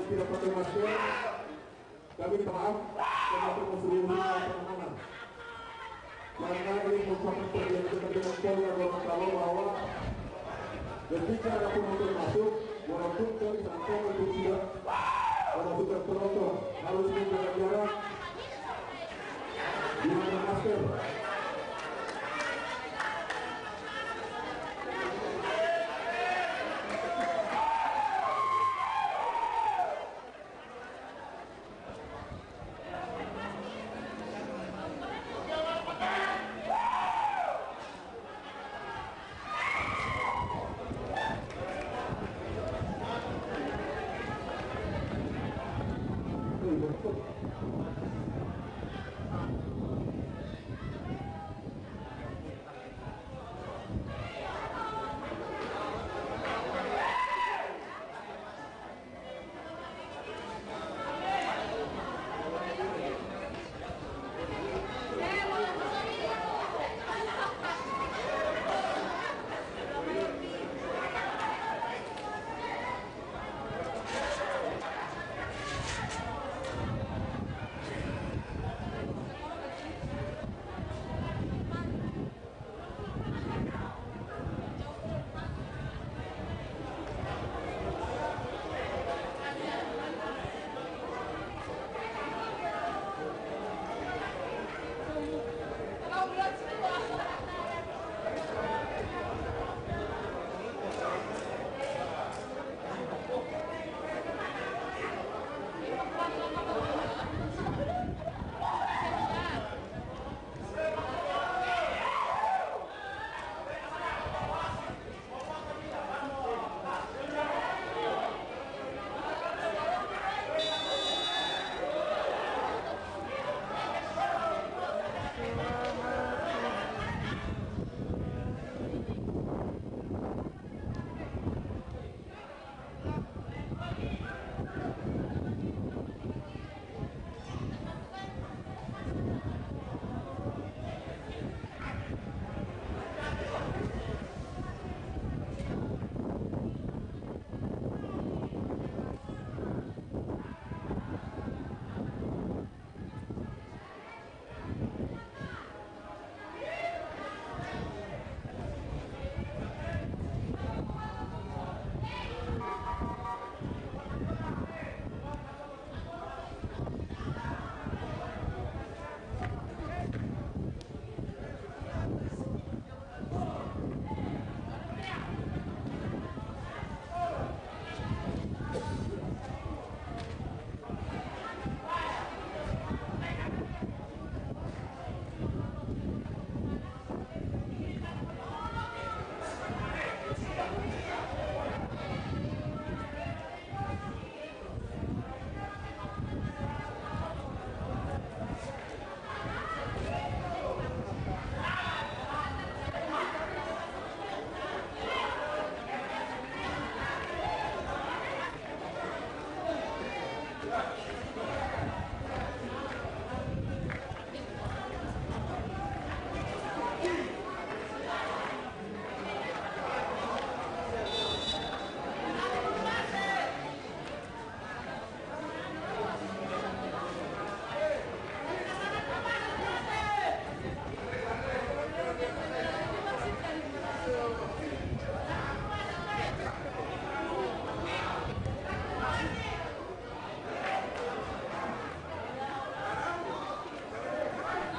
tidak pakai masker, kami minta maaf untuk keseluruhan pertemanan. Karena ini merupakan perjanjian kita dengan Polda Gorontalo bahwa ketika ada penonton masuk, walaupun kami sampai itu sudah memasukkan penonton harus menjaga jarak, gunakan masker.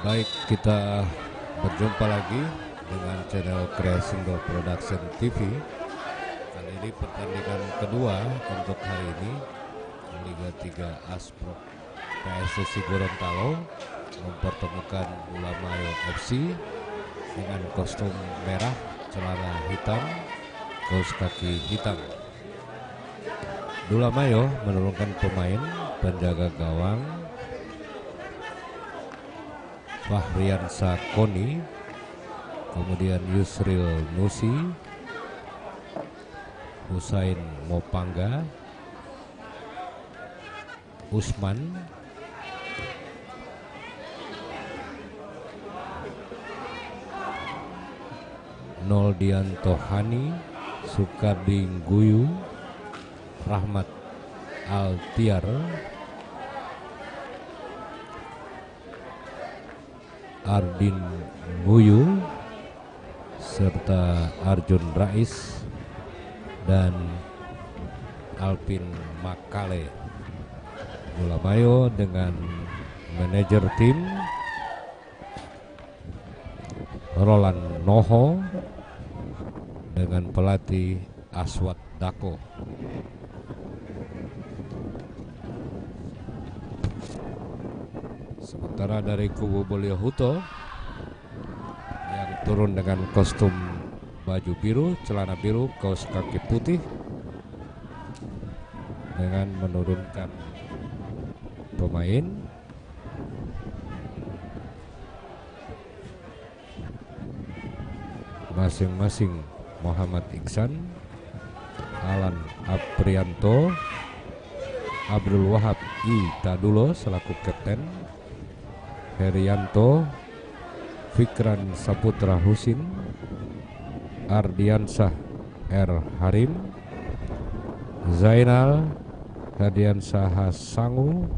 Baik, kita berjumpa lagi dengan channel Creasindo Production TV. Kali ini pertandingan kedua untuk hari ini Liga 3 Asprop PSSI Gorontalo mempertemukan Ulamayo FC dengan kostum merah, celana hitam, kaos kaki hitam. Ulamayo menurunkan pemain penjaga gawang Fahrian Sakoni, kemudian Yusril Nusi, Husain Mopangga, Usman, Noldianto Hani, Sukardi Guyu, Rahmat Altiar, Ardin Nguyu, serta Arjun Rais dan Alvin Makale. Bola Mayo dengan manajer tim Roland Noho dengan pelatih Aswat Dako. Sementara dari kubu Bolio Huto yang turun dengan kostum baju biru, celana biru, kaos kaki putih dengan menurunkan pemain masing-masing Muhammad Iksan, Alan Aprianto, Abdul Wahab I Tadulo selaku kapten, Herianto, Fikran Saputra Husin, Ardiansah R. Harim, Zainal Hadiansah Sangu,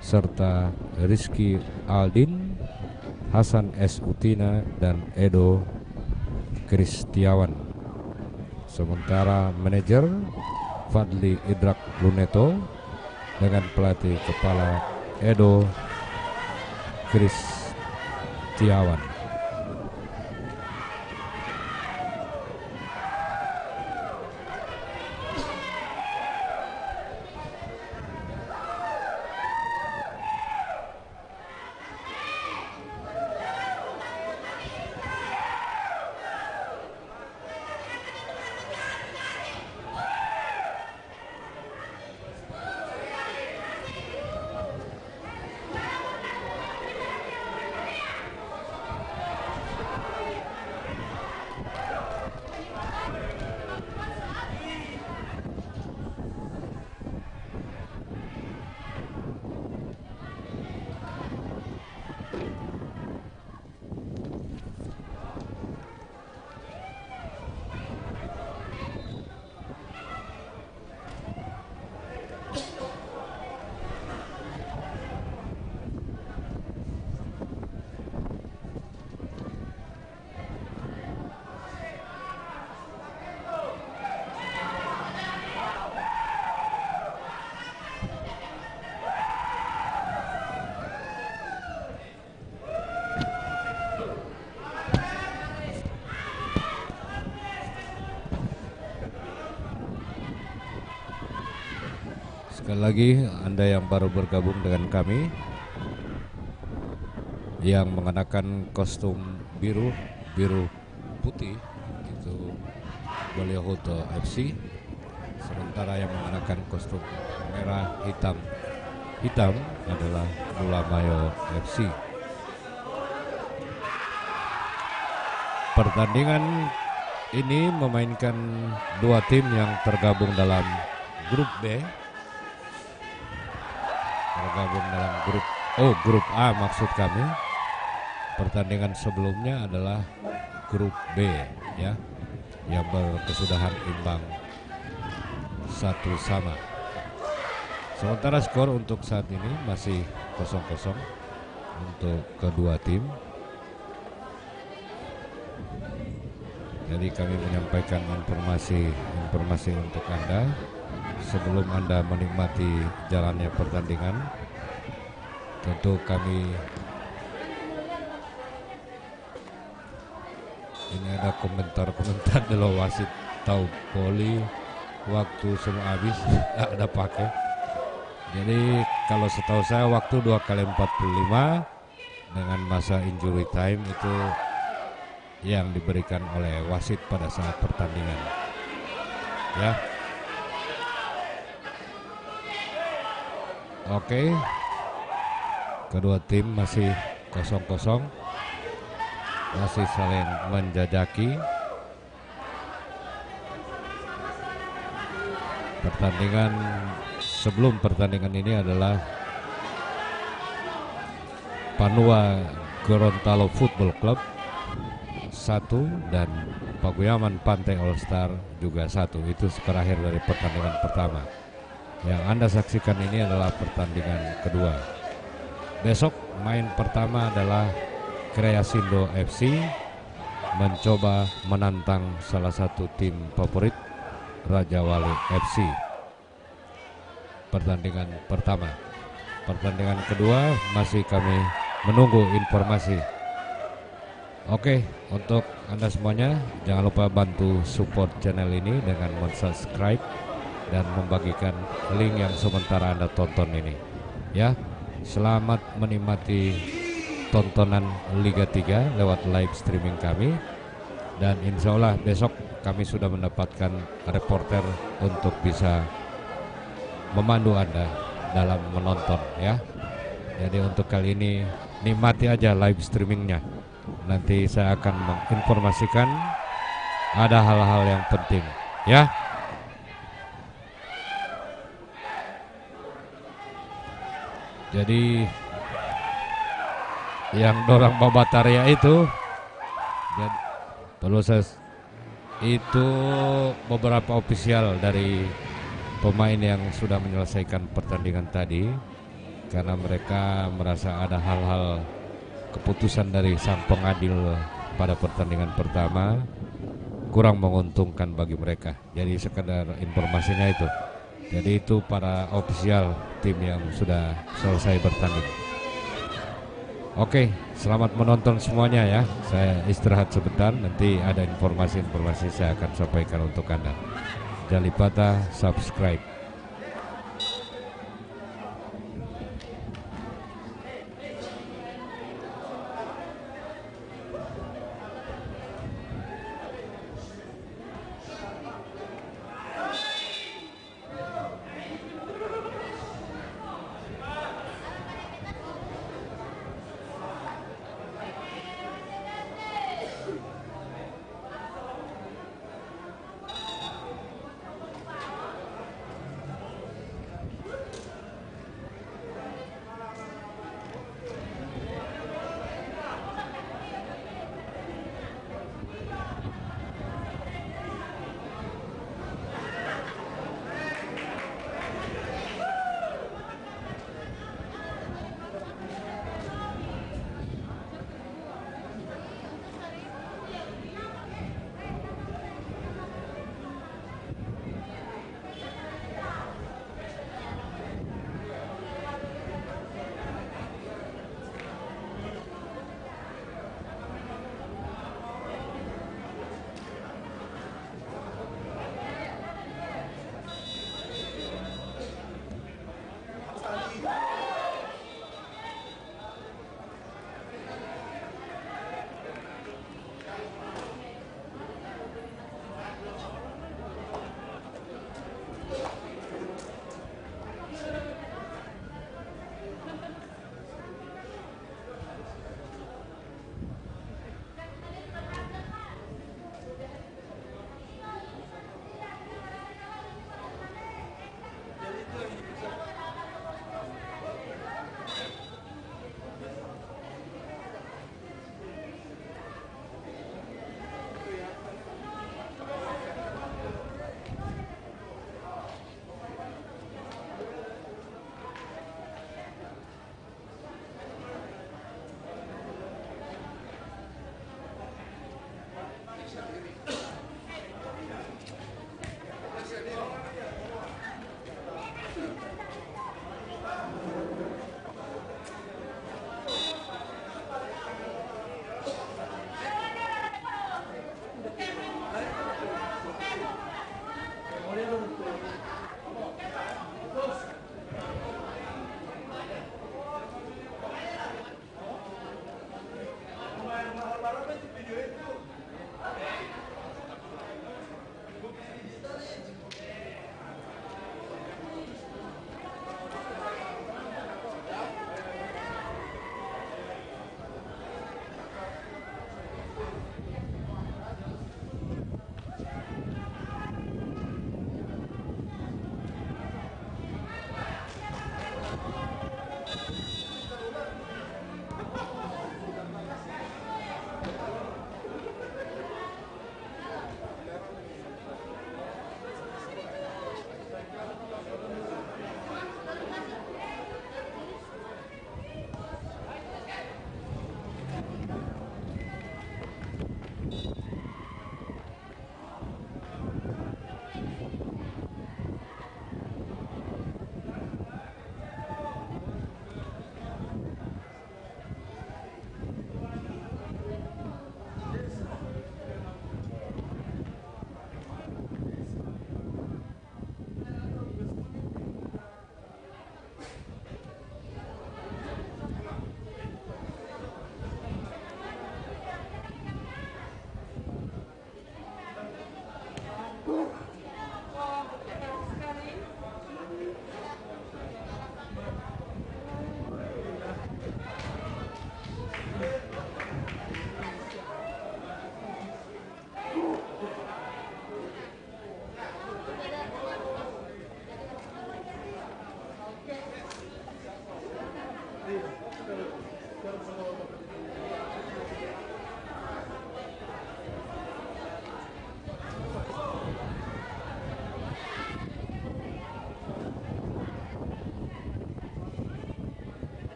serta Rizky Aldin, Hasan S. Utina, dan Edo Kristiawan. Sementara manajer Fadli Idrak Luneto dengan pelatih kepala Edo Kristiawan. Sekali lagi, Anda yang baru bergabung dengan kami yang mengenakan kostum biru putih itu Bolio Huto FC, sementara yang mengenakan kostum merah hitam adalah Bola Mayo FC. Pertandingan ini memainkan dua tim yang tergabung dalam grup B. Tergabung dalam grup A maksud kami. Pertandingan sebelumnya adalah grup B ya, yang berkesudahan imbang 1-1. Sementara skor untuk saat ini masih 0-0 untuk kedua tim. Jadi kami menyampaikan informasi untuk Anda sebelum Anda menikmati jalannya pertandingan. Tentu kami ini ada komentar dari wasit tahu poli waktu semua habis nggak ada pakai. Jadi kalau setahu saya waktu 2x45 dengan masa injury time itu yang diberikan oleh wasit pada saat pertandingan ya. Oke, kedua tim masih 0-0, masih saling menjajaki. Pertandingan sebelum pertandingan ini adalah Panua Gorontalo Football Club 1 dan Paguyaman Pantai All Star juga 1. Itu skor akhir dari pertandingan pertama. Yang Anda saksikan ini adalah pertandingan kedua. Besok main pertama adalah Kreasindo FC mencoba menantang salah satu tim favorit, Raja Wali FC. Pertandingan pertama. Pertandingan kedua masih kami menunggu informasi. Oke, untuk Anda semuanya jangan lupa bantu support channel ini dengan subscribe dan membagikan link yang sementara Anda tonton ini. Ya, selamat menikmati tontonan Liga 3 lewat live streaming kami. Dan insya Allah besok kami sudah mendapatkan reporter untuk bisa memandu Anda dalam menonton ya. Jadi untuk kali ini nikmati aja live streamingnya. Nanti saya akan menginformasikan ada hal-hal yang penting ya. Jadi yang dorang Babataria itu perlu saya itu beberapa ofisial dari pemain yang sudah menyelesaikan pertandingan tadi, karena mereka merasa ada hal-hal keputusan dari sang pengadil pada pertandingan pertama kurang menguntungkan bagi mereka. Jadi sekedar informasinya itu. Jadi itu para ofisial tim yang sudah selesai bertanding. Oke, selamat menonton semuanya ya. Saya istirahat sebentar, nanti ada informasi-informasi saya akan sampaikan untuk Anda. Jangan lupa subscribe.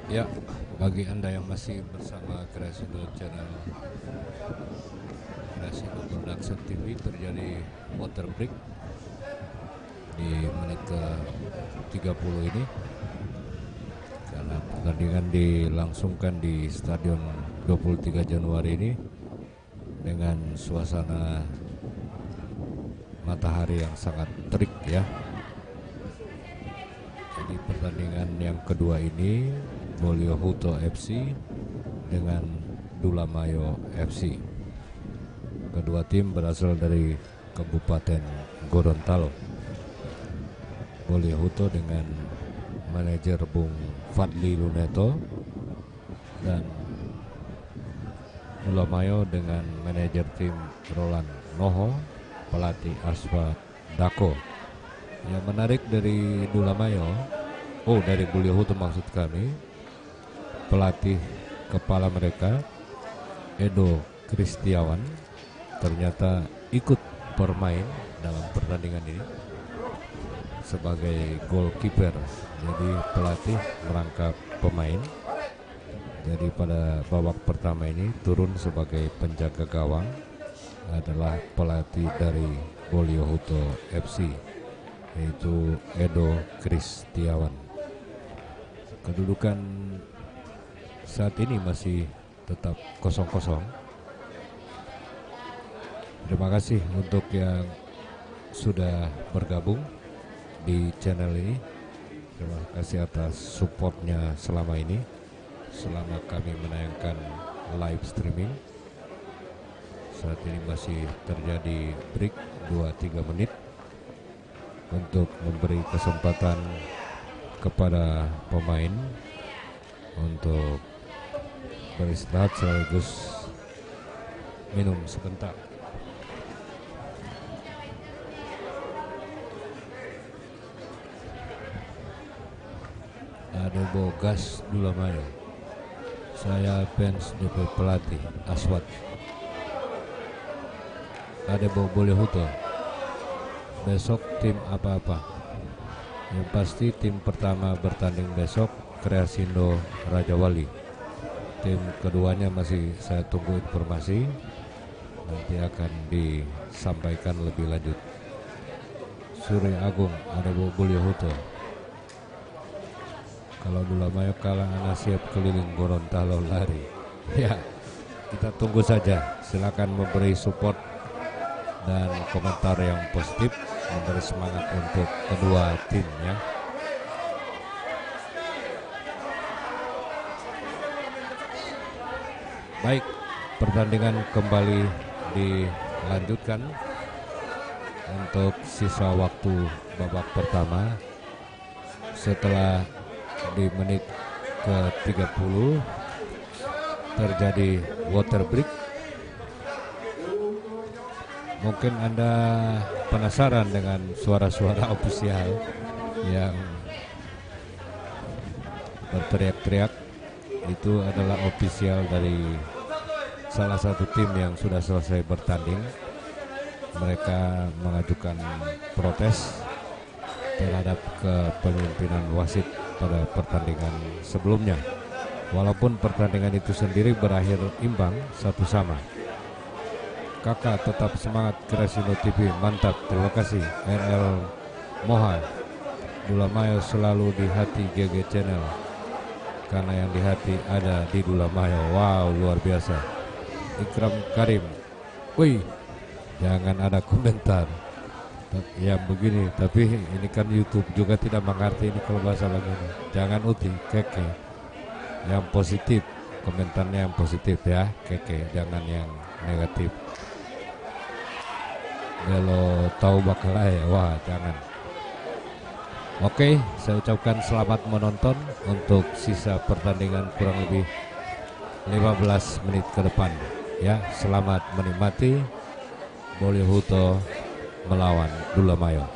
Ya, bagi Anda yang masih bersama Kreasindo Channel, Kreasindo Production TV, terjadi water break di menit ke 30 ini karena pertandingan dilangsungkan di Stadion 23 Januari ini dengan suasana matahari yang sangat terik ya. Jadi pertandingan yang kedua ini Mulyo Huto FC dengan Dulamayo FC. Kedua tim berasal dari Kabupaten Gorontalo. Bolehhuto dengan manajer Bung Fadli Luneto dan Dulamayo dengan manajer tim Roland Noho, pelatih Asfa Dako. Yang menarik dari Dulamayo, dari Bolehhuto maksud kami, pelatih kepala mereka Edo Kristiawan ternyata ikut bermain dalam pertandingan ini sebagai goalkeeper. Jadi pelatih merangkap pemain. Jadi pada babak pertama ini turun sebagai penjaga gawang adalah pelatih dari Bolehhuto FC, yaitu Edo Kristiawan. Kedudukan saat ini masih tetap 0-0. Terima kasih untuk yang sudah bergabung di channel ini. Terima kasih atas supportnya selama ini, selama kami menayangkan live streaming. Saat ini masih terjadi break 2-3 menit untuk memberi kesempatan kepada pemain untuk beristirahat sekaligus minum sebentar. Ada Bogas Dulamayo. Saya fans DP pelatih Aswad. Ada Bolehhuto. Besok tim apa-apa. Yang pasti tim pertama bertanding besok Kreasindo Raja Wali. Tim keduanya masih saya tunggu informasi. Nanti akan disampaikan lebih lanjut. Surya Agung, ada Bolehhuto. Kalau Dulamayo kalah, anak siap keliling Gorontalo lari. Ya, kita tunggu saja. Silakan memberi support dan komentar yang positif, memberi semangat untuk kedua tim ya. Baik, pertandingan kembali dilanjutkan untuk sisa waktu babak pertama. Setelah di menit ke-30 terjadi water break. Mungkin Anda penasaran dengan suara-suara ofisial yang berteriak-teriak. Itu adalah ofisial dari salah satu tim yang sudah selesai bertanding. Mereka mengajukan protes terhadap kepemimpinan wasit pada pertandingan sebelumnya. Walaupun pertandingan itu sendiri berakhir imbang 1-1. Kakak tetap semangat, Kreasindo TV, mantap, terima kasih. RL Moha, Dulamayo selalu di hati GG Channel, karena yang di hati ada di Dulamayo. Wow, luar biasa. Ikram Karim, wih, jangan ada komentar. Ya begini, tapi ini kan YouTube juga tidak mengerti ini kalau bahasa begini. Jangan uti, keke. Yang positif, komentarnya yang positif ya, keke. Jangan yang negatif. Kalau tahu bakal wah jangan. Oke, saya ucapkan selamat menonton untuk sisa pertandingan kurang lebih 15 menit ke depan. Ya, selamat menikmati. Bolehhuto melawan Dulamayo.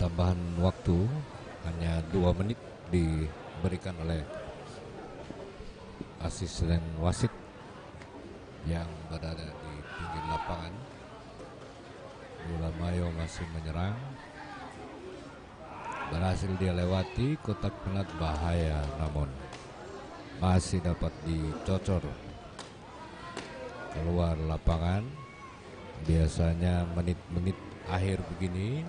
tambahan waktu hanya 2 menit diberikan oleh asisten wasit yang berada di pinggir lapangan. Lula Mayo masih menyerang, berhasil dia lewati kotak penalti, bahaya namun masih dapat dicocor keluar lapangan. Biasanya menit-menit akhir begini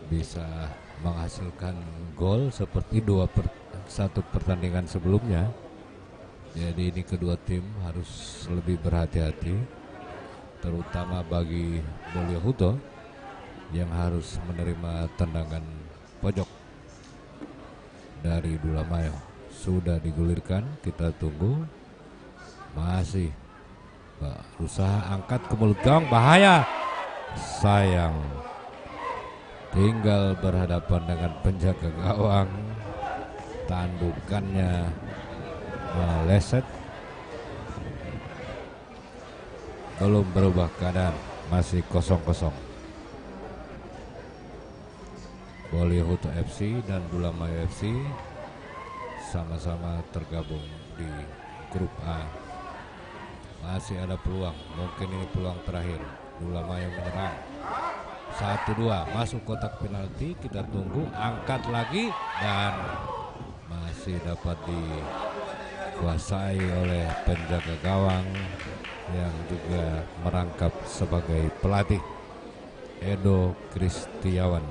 bisa menghasilkan gol seperti 1 pertandingan sebelumnya. Jadi ini kedua tim harus lebih berhati-hati, terutama bagi Bolio Huto yang harus menerima tendangan pojok dari Lula Mayo. Sudah digulirkan, kita tunggu. Masih berusaha angkat ke mulut gawang, bahaya. Sayang, tinggal berhadapan dengan penjaga gawang. Tandukannya meleset. Belum berubah keadaan, masih 0-0. Bolio Huto FC dan Lula Mayo FC sama-sama tergabung di grup A. Masih ada peluang, mungkin ini peluang terakhir. Lula Mayo menyerang. 1-2 masuk kotak penalti, kita tunggu, angkat lagi dan masih dapat dikuasai oleh penjaga gawang yang juga merangkap sebagai pelatih, Edo Kristiawan,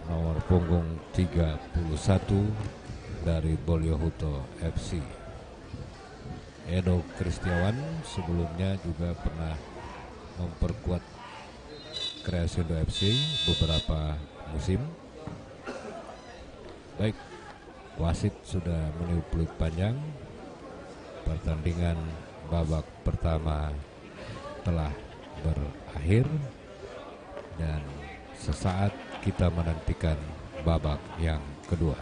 nomor punggung 31 dari Bolio Huto FC. Edo Kristiawan sebelumnya juga pernah memperkuat Crescendo FC beberapa musim. Baik, wasit sudah meniup peluit panjang. Pertandingan babak pertama telah berakhir dan sesaat kita menantikan babak yang kedua.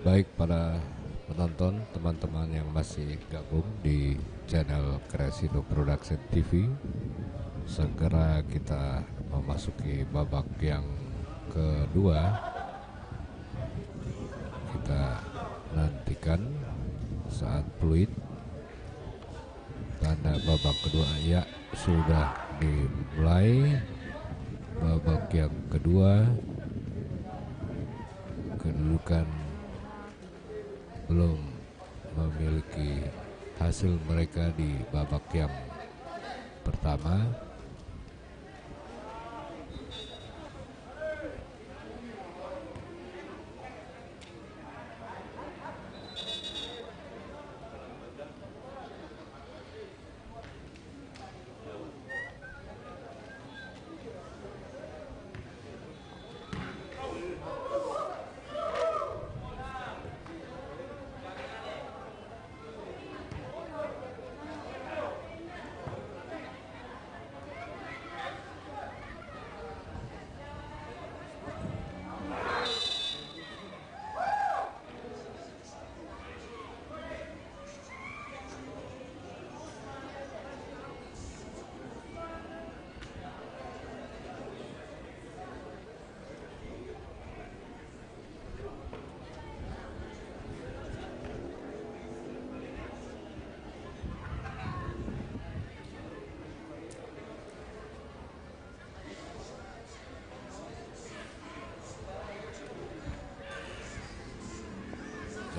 Baik para penonton, teman-teman yang masih gabung di channel Crescendo Production TV, segera kita memasuki babak yang kedua. Kita nantikan saat fluid tanda babak kedua ya sudah dimulai. Babak yang kedua, kedudukan belum memiliki hasil mereka di babak yang pertama.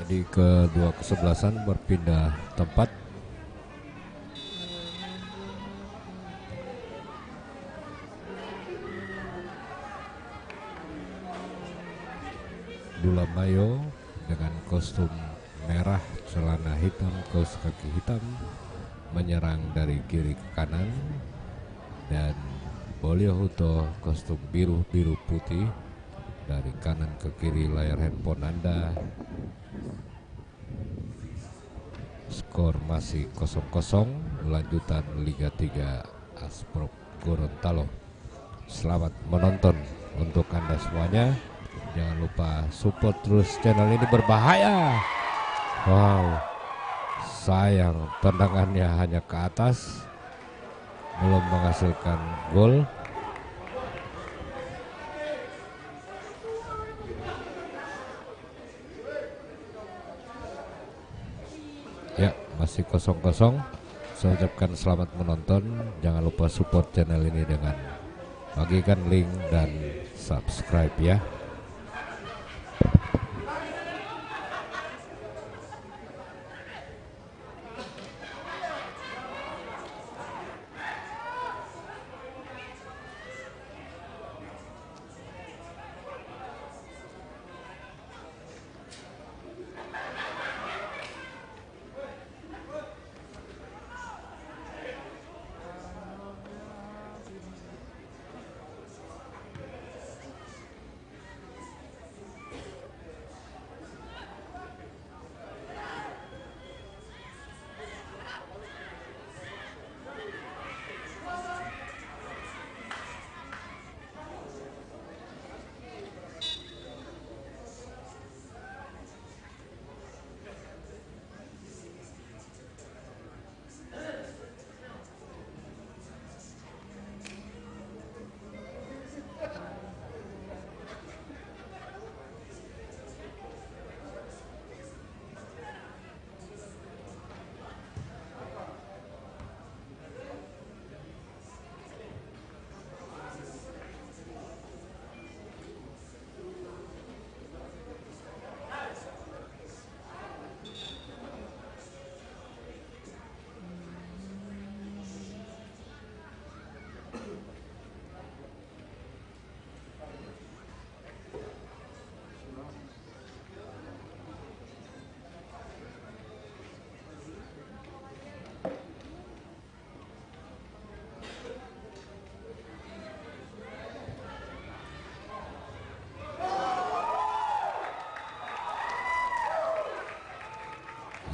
Jadi kedua kesebelasan berpindah tempat. Dula Mayo dengan kostum merah, celana hitam, kaos kaki hitam menyerang dari kiri ke kanan, dan Bolio Huto kostum biru putih dari kanan ke kiri layar handphone Anda. Skor masih 0-0, lanjutan Liga 3 Asprop Gorontalo. Selamat menonton untuk Anda semuanya. Jangan lupa support terus channel ini, berbahaya. Wow, sayang tendangannya hanya ke atas, belum menghasilkan gol. Ya, masih 0-0. Saya ucapkan selamat menonton. Jangan lupa support channel ini dengan bagikan link dan subscribe ya.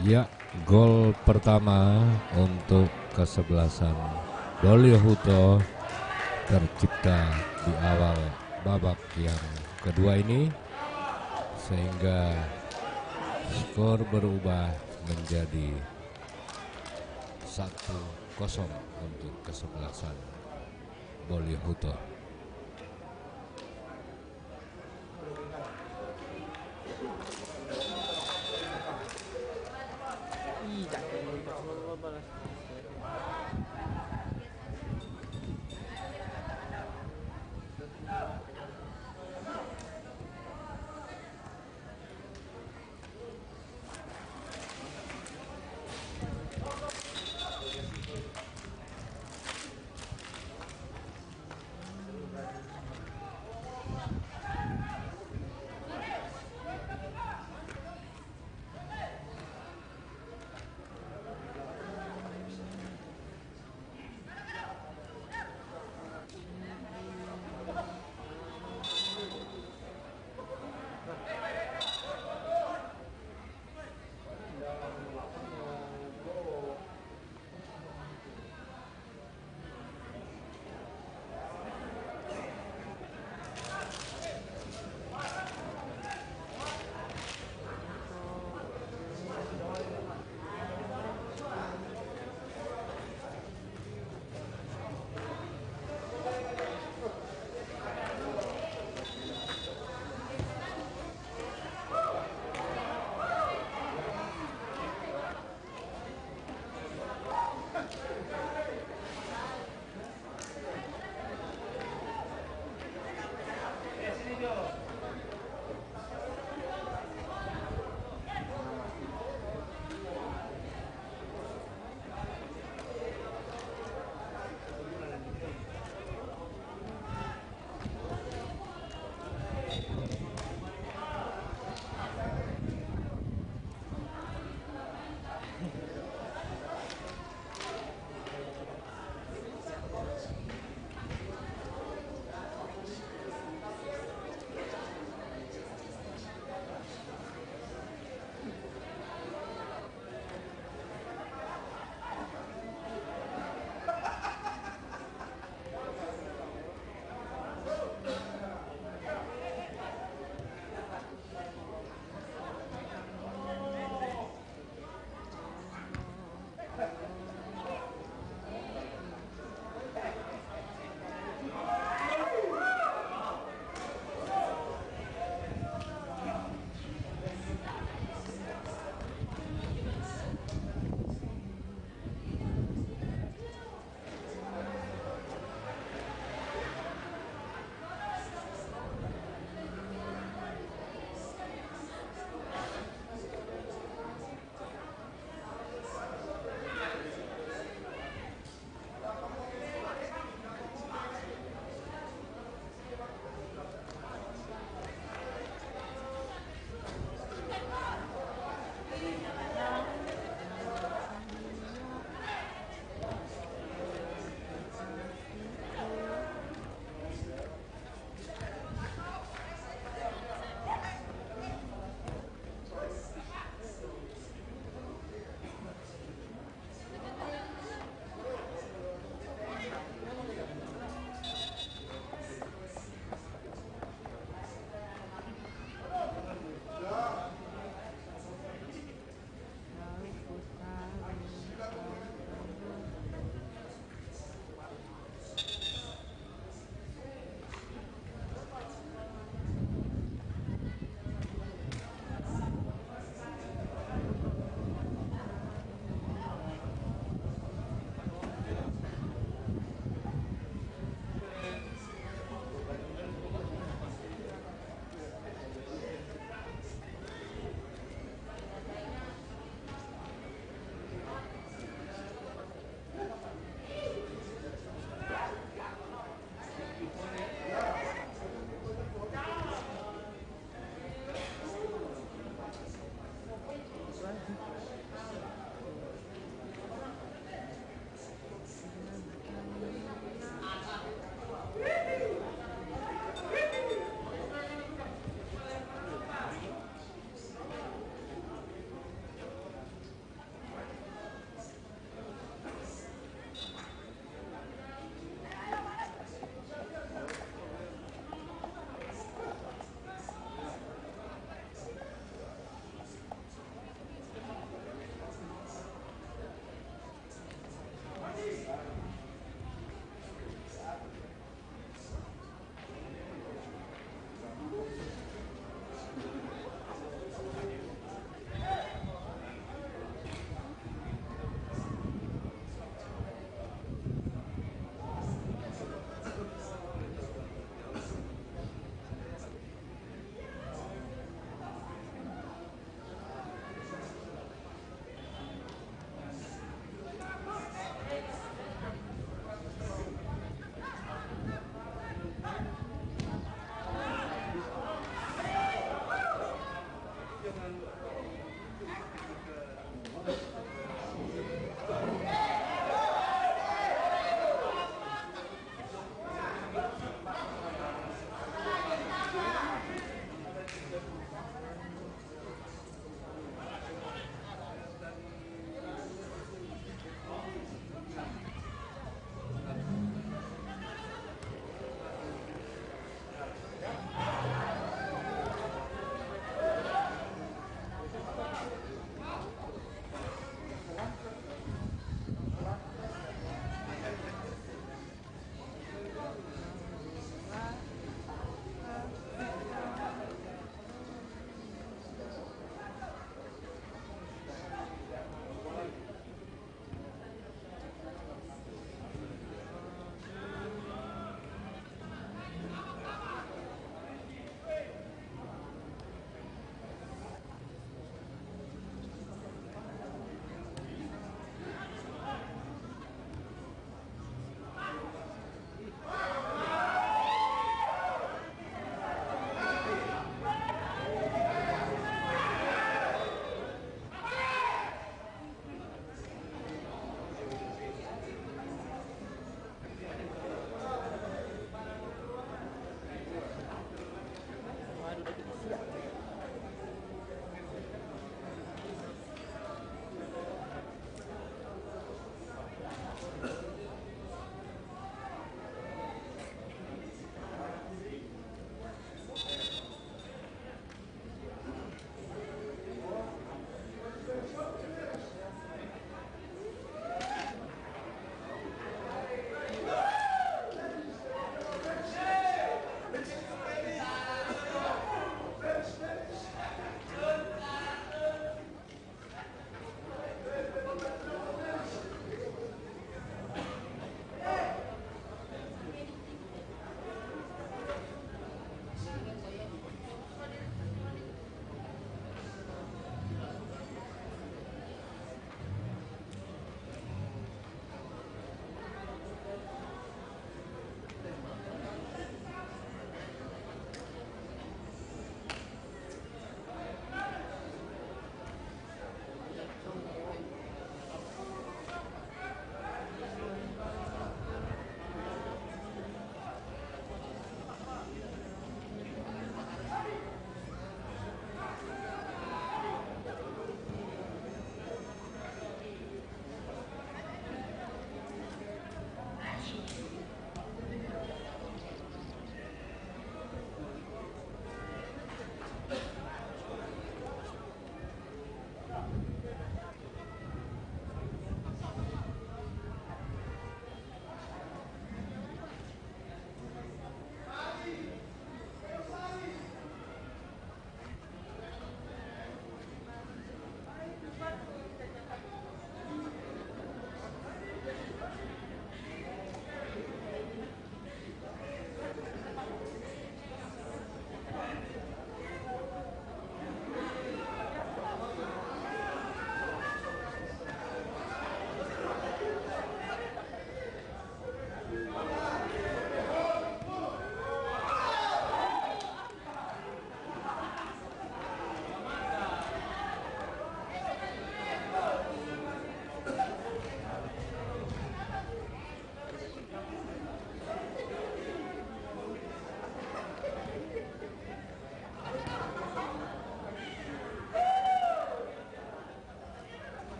Ya, gol pertama untuk kesebelasan Bolio Huto tercipta di awal babak yang kedua ini, sehingga Skor berubah menjadi 1-0 untuk kesebelasan Bolihuto.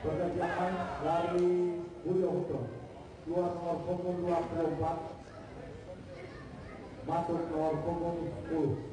Pergantian main dari Julio Huto, keluar nomor punggung 24, masuk nomor punggung 10.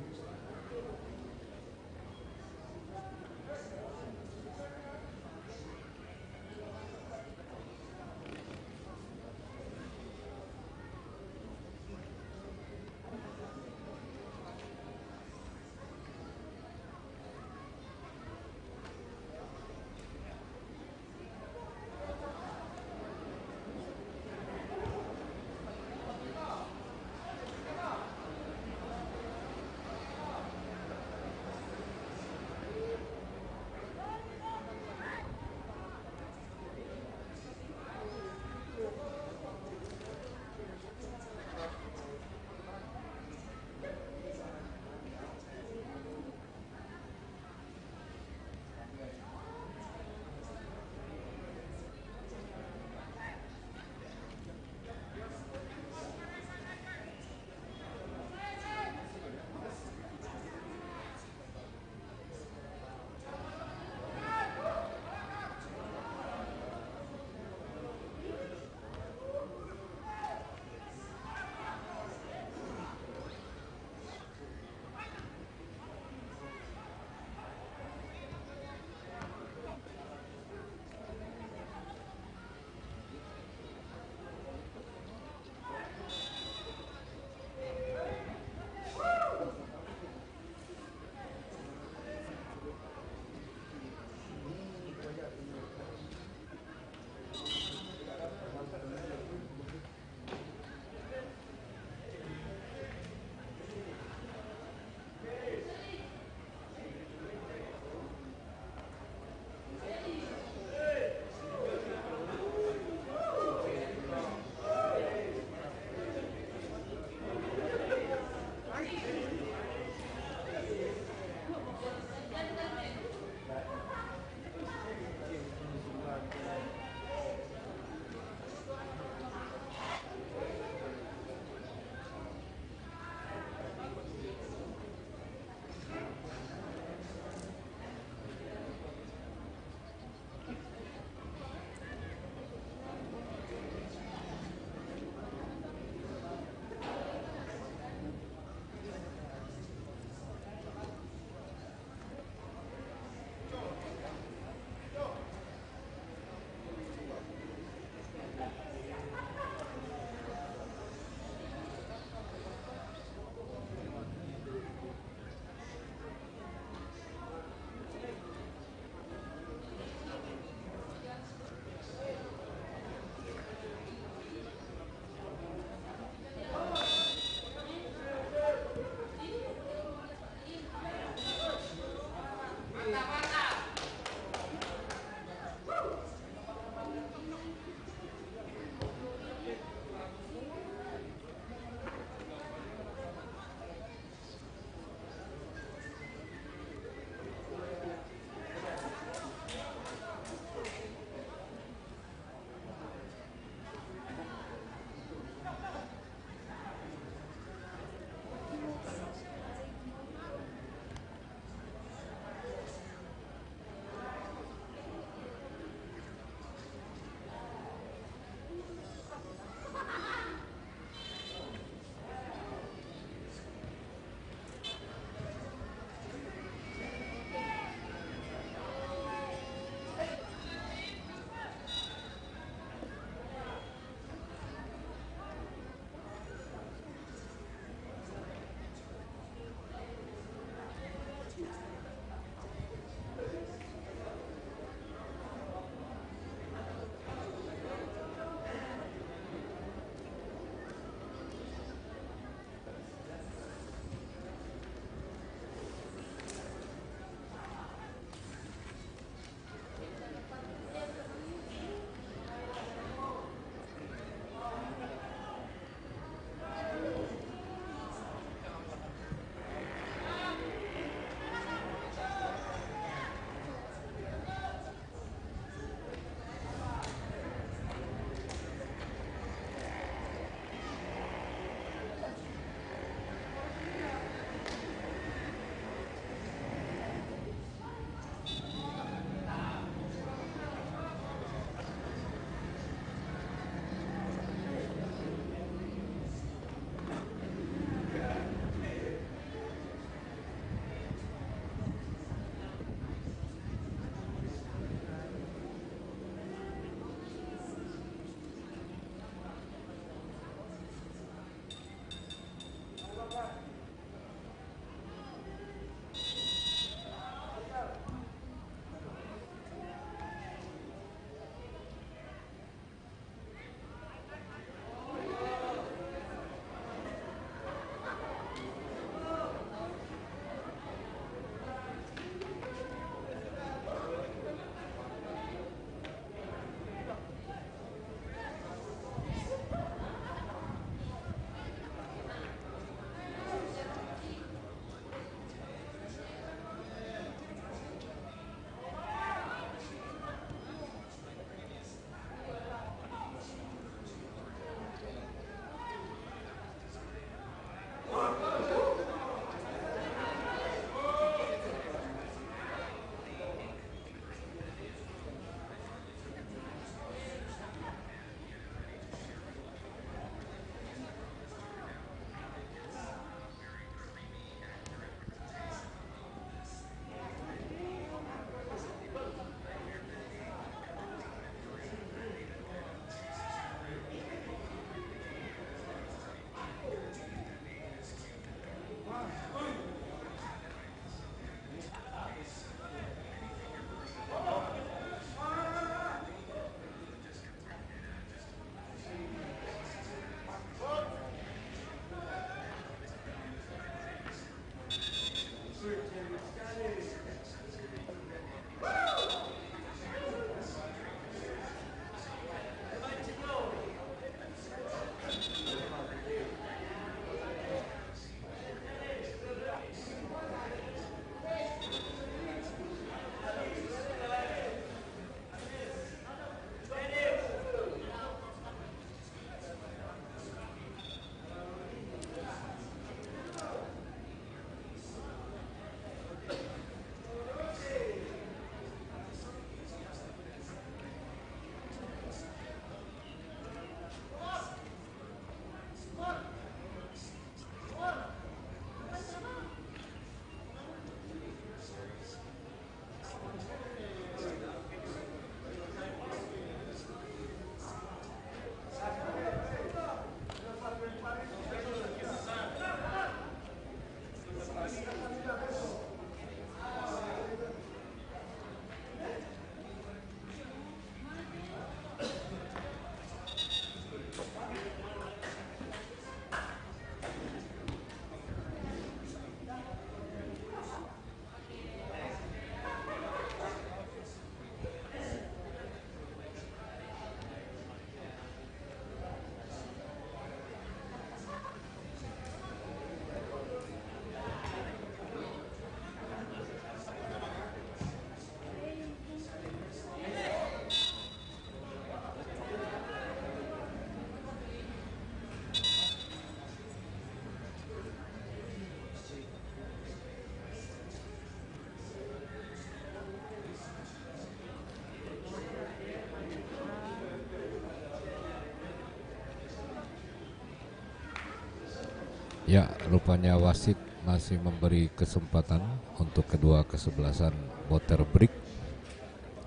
Ya, rupanya wasit masih memberi kesempatan untuk kedua kesebelasan water break,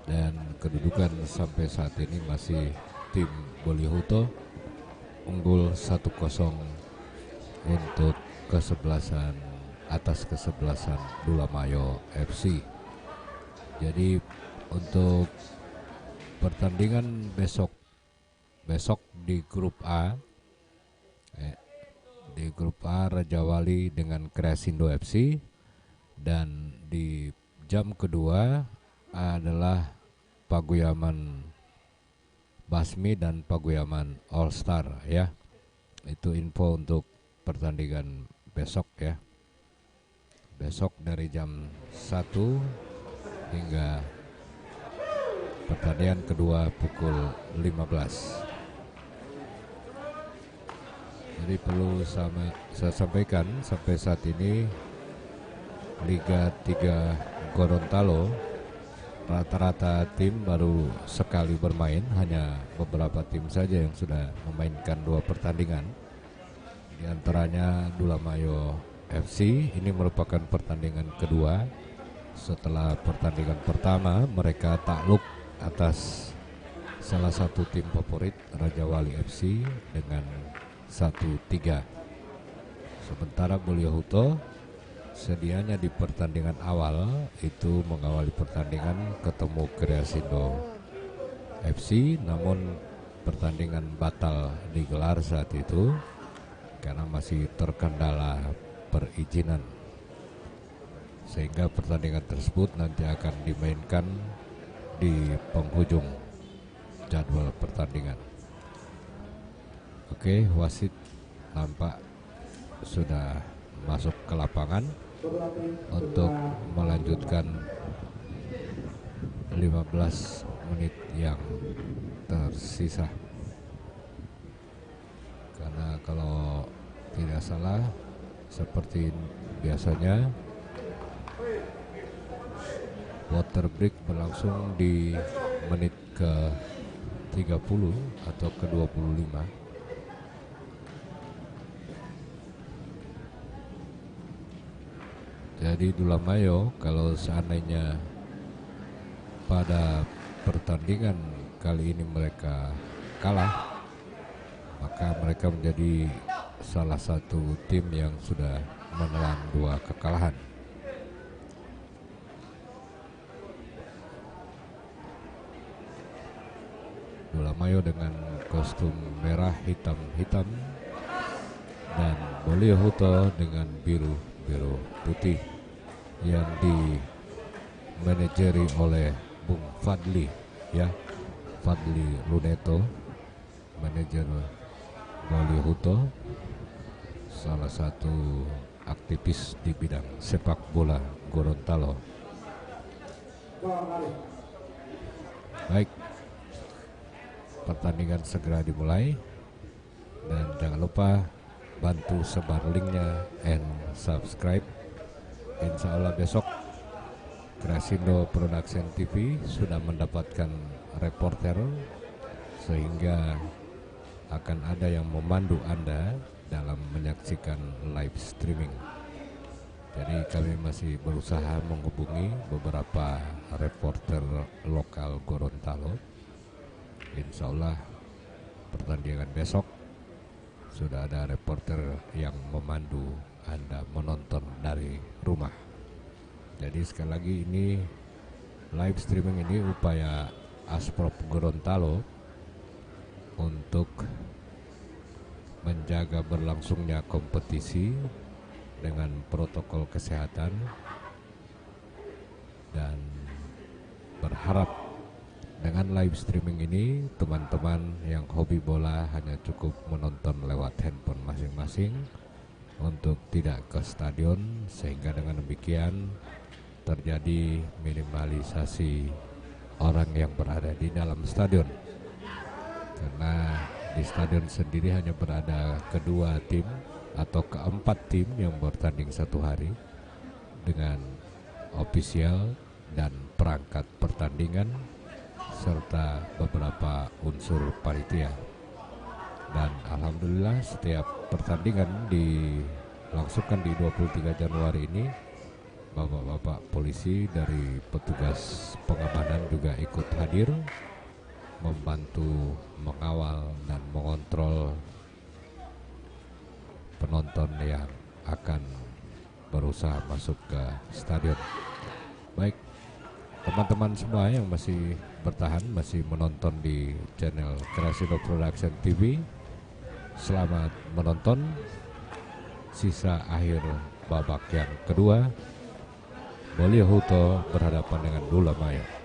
dan kedudukan sampai saat ini masih tim Bolihuto unggul 1-0 untuk kesebelasan atas kesebelasan Dulamayo FC. Jadi untuk pertandingan besok di grup A, Raja Wali dengan Kreasindo FC, dan di jam kedua adalah Paguyaman Basmi dan Paguyaman All Star ya. Itu info untuk pertandingan besok ya. Besok dari jam 1 hingga pertandingan kedua pukul 15. Jadi perlu saya sampaikan sampai saat ini Liga 3 Gorontalo rata-rata tim baru sekali bermain, hanya beberapa tim saja yang sudah memainkan 2 pertandingan. Di antaranya Dulamayo FC, ini merupakan pertandingan kedua setelah pertandingan pertama mereka takluk atas salah satu tim favorit Raja Wali FC dengan 1-3. Sementara Bolihuto sedianya di pertandingan awal itu mengawali pertandingan ketemu Kreasindo FC, namun pertandingan batal digelar saat itu karena masih terkendala perizinan, sehingga pertandingan tersebut nanti akan dimainkan di penghujung jadwal pertandingan. Oke, wasit nampak sudah masuk ke lapangan untuk melanjutkan 15 menit yang tersisa. Karena kalau tidak salah seperti biasanya water break berlangsung di menit ke 30 atau ke 25. Jadi Dulamayo kalau seandainya pada pertandingan kali ini mereka kalah, maka mereka menjadi salah satu tim yang sudah menelan 2 kekalahan. Dulamayo dengan kostum merah hitam dan Bolihuto dengan biru putih yang dimanajeri oleh Bung Fadli ya, Fadli Luneto, manajer Bolihuto, salah satu aktivis di bidang sepak bola Gorontalo. Baik, pertandingan segera dimulai, dan jangan lupa bantu sebar linknya and subscribe. Insya Allah besok Kreasindo Production TV sudah mendapatkan reporter, sehingga akan ada yang memandu Anda dalam menyaksikan live streaming. Jadi kami masih berusaha menghubungi beberapa reporter lokal Gorontalo. Insya Allah pertandingan besok sudah ada reporter yang memandu Anda menonton dari rumah. Jadi sekali lagi ini live streaming ini upaya Asprop Gorontalo untuk menjaga berlangsungnya kompetisi dengan protokol kesehatan, dan berharap dengan live streaming ini teman-teman yang hobi bola hanya cukup menonton lewat handphone masing-masing untuk tidak ke stadion, sehingga dengan demikian terjadi minimalisasi orang yang berada di dalam stadion. Karena di stadion sendiri hanya berada kedua tim atau keempat tim yang bertanding satu hari dengan ofisial dan perangkat pertandingan serta beberapa unsur panitia. Dan alhamdulillah setiap pertandingan di langsungkan di 23 Januari ini. Bapak-bapak polisi dari petugas pengamanan juga ikut hadir membantu mengawal dan mengontrol penonton yang akan berusaha masuk ke stadion. Baik, teman-teman semua yang masih bertahan, masih menonton di channel Krasido Production TV, selamat menonton sisa akhir babak yang kedua. Boleohuto berhadapan dengan Lula Maya.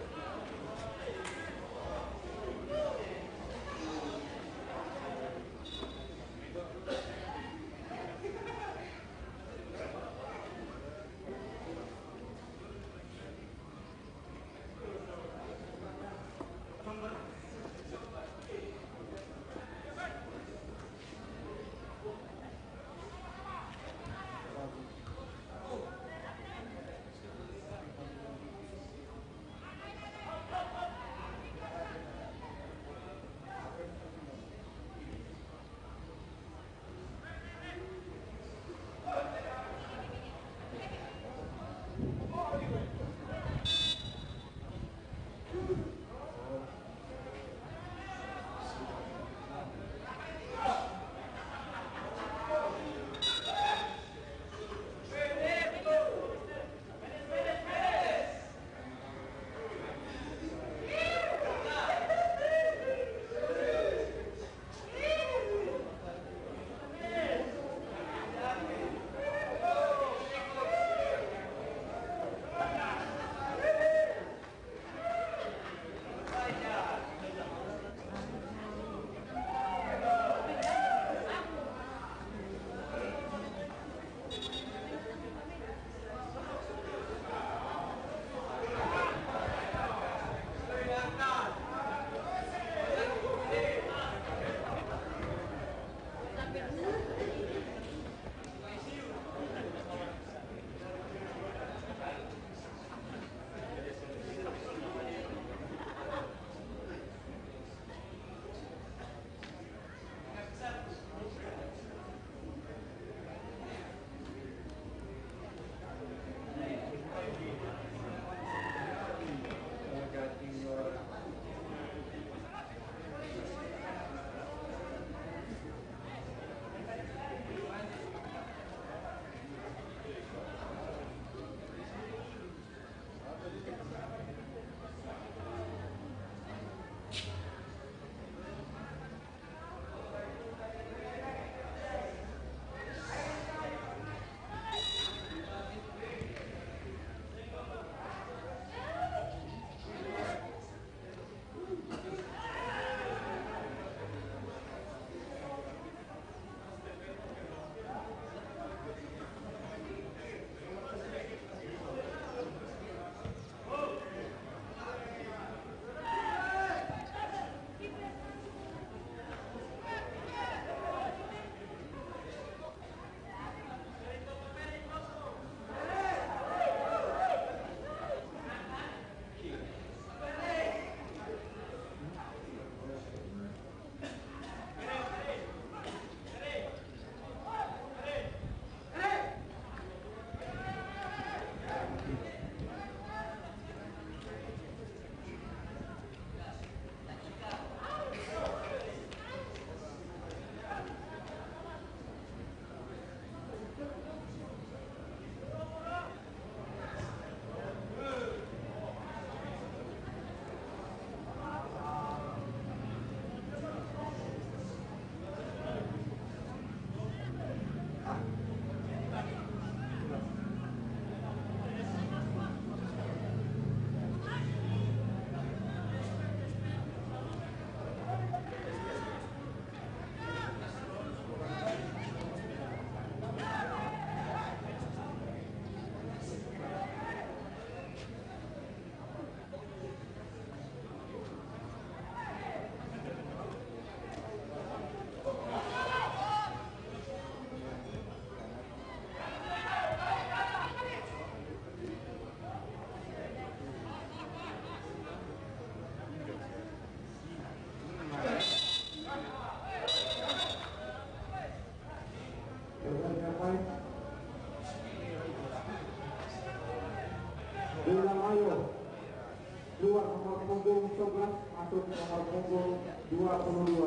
11 masuk nomor punggung 22.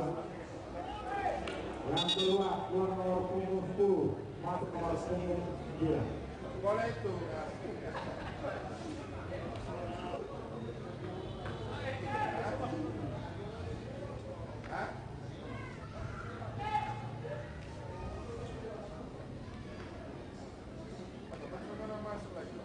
Yang kedua keluar nomor punggung 10 masuk nomor punggung 9. Boleh itu. Hah? Bagaimana masuk lagi?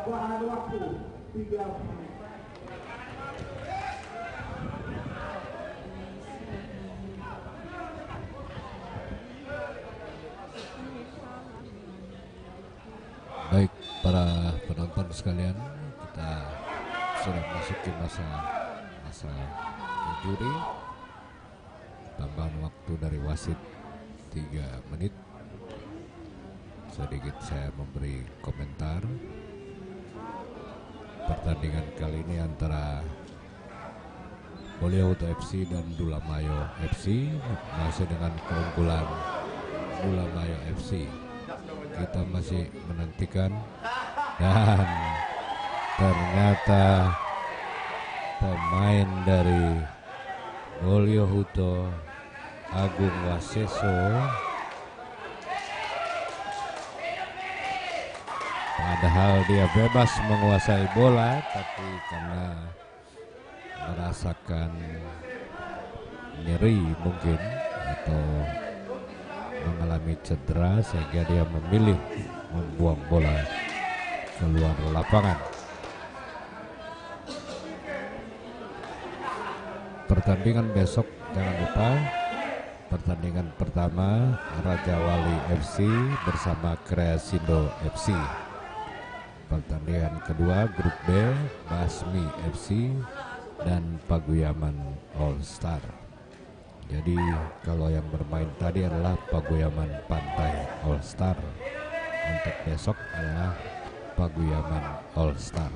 Tambahan waktu 3 menit. Baik para penonton sekalian, kita sudah memasuki masa injury. Tambahan waktu dari wasit 3 menit. Sedikit saya memberi komentar. Pertandingan kali ini antara Bolia Huto FC dan Dulamayo FC, masih dengan keunggulan Dulamayo FC. Kita masih menantikan, dan ternyata pemain dari Bolia Huto, Agung Waseso, padahal dia bebas menguasai bola, tapi karena merasakan nyeri mungkin atau mengalami cedera sehingga dia memilih membuang bola keluar lapangan. Pertandingan besok jangan lupa, pertandingan pertama Raja Wali FC bersama Kreasindo FC. Pertandingan kedua grup B Basmi FC dan Paguyaman All Star. Jadi kalau yang bermain tadi adalah Paguyaman Pantai All Star, untuk besok adalah Paguyaman All Star.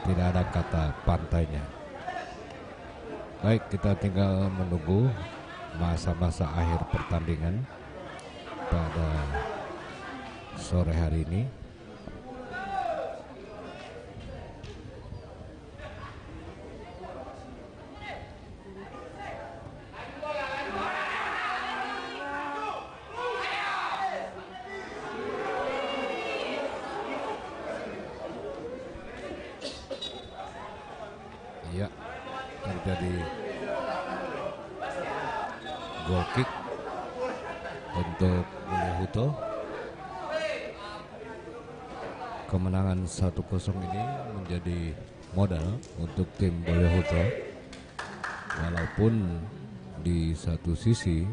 Tidak ada kata pantainya. Baik, kita tinggal menunggu masa-masa akhir pertandingan pada sore hari ini. Ya, terjadi goal kick untuk Bolia Huto. Kemenangan 1-0 ini menjadi modal untuk tim Bolia Huto. Walaupun di satu sisi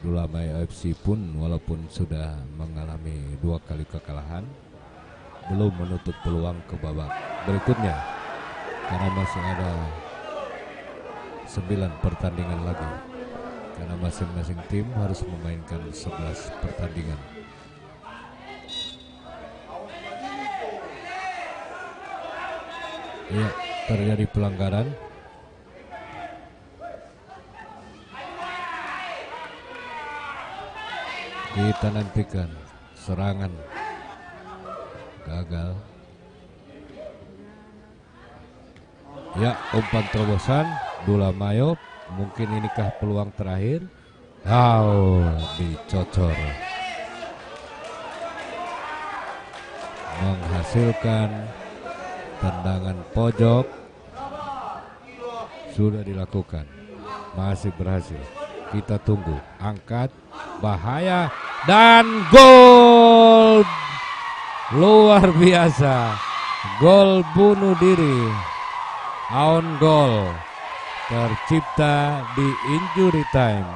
Dulamayo FC pun walaupun sudah mengalami 2 kali kekalahan, belum menutup peluang ke babak berikutnya, karena masih ada 9 pertandingan lagi, karena masing-masing tim harus memainkan 11 pertandingan. Iya, terjadi pelanggaran. Kita nantikan serangan gagal. Ya, umpan terobosan Dulamayo, mungkin inikah peluang terakhir? Dicocor, menghasilkan tendangan pojok. Sudah dilakukan, masih berhasil. Kita tunggu, angkat, bahaya, dan gol! Luar biasa, gol bunuh diri. Own goal tercipta di injury time.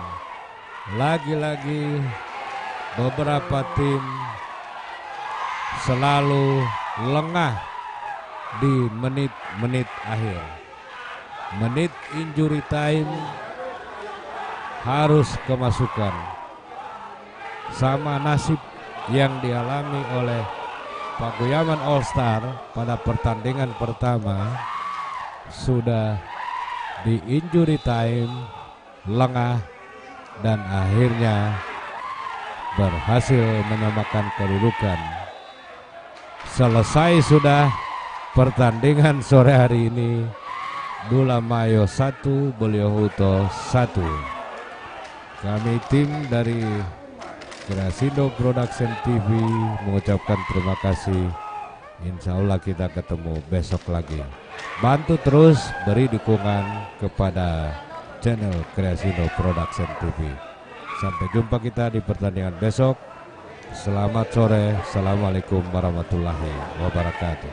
Lagi-lagi beberapa tim selalu lengah di menit-menit akhir. Menit injury time harus kemasukan. Sama nasib yang dialami oleh Paguyaman All Star pada pertandingan pertama. Sudah di injury time, lengah, dan akhirnya berhasil menyamakan kedudukan. Selesai sudah pertandingan sore hari ini. Dulamayo 1, Bolia Huto 1. Kami tim dari Kreasindo Production TV mengucapkan terima kasih. Insya Allah kita ketemu besok lagi. Bantu terus beri dukungan kepada channel Kreasindo Production TV. Sampai jumpa kita di pertandingan besok. Selamat sore. Assalamualaikum warahmatullahi wabarakatuh.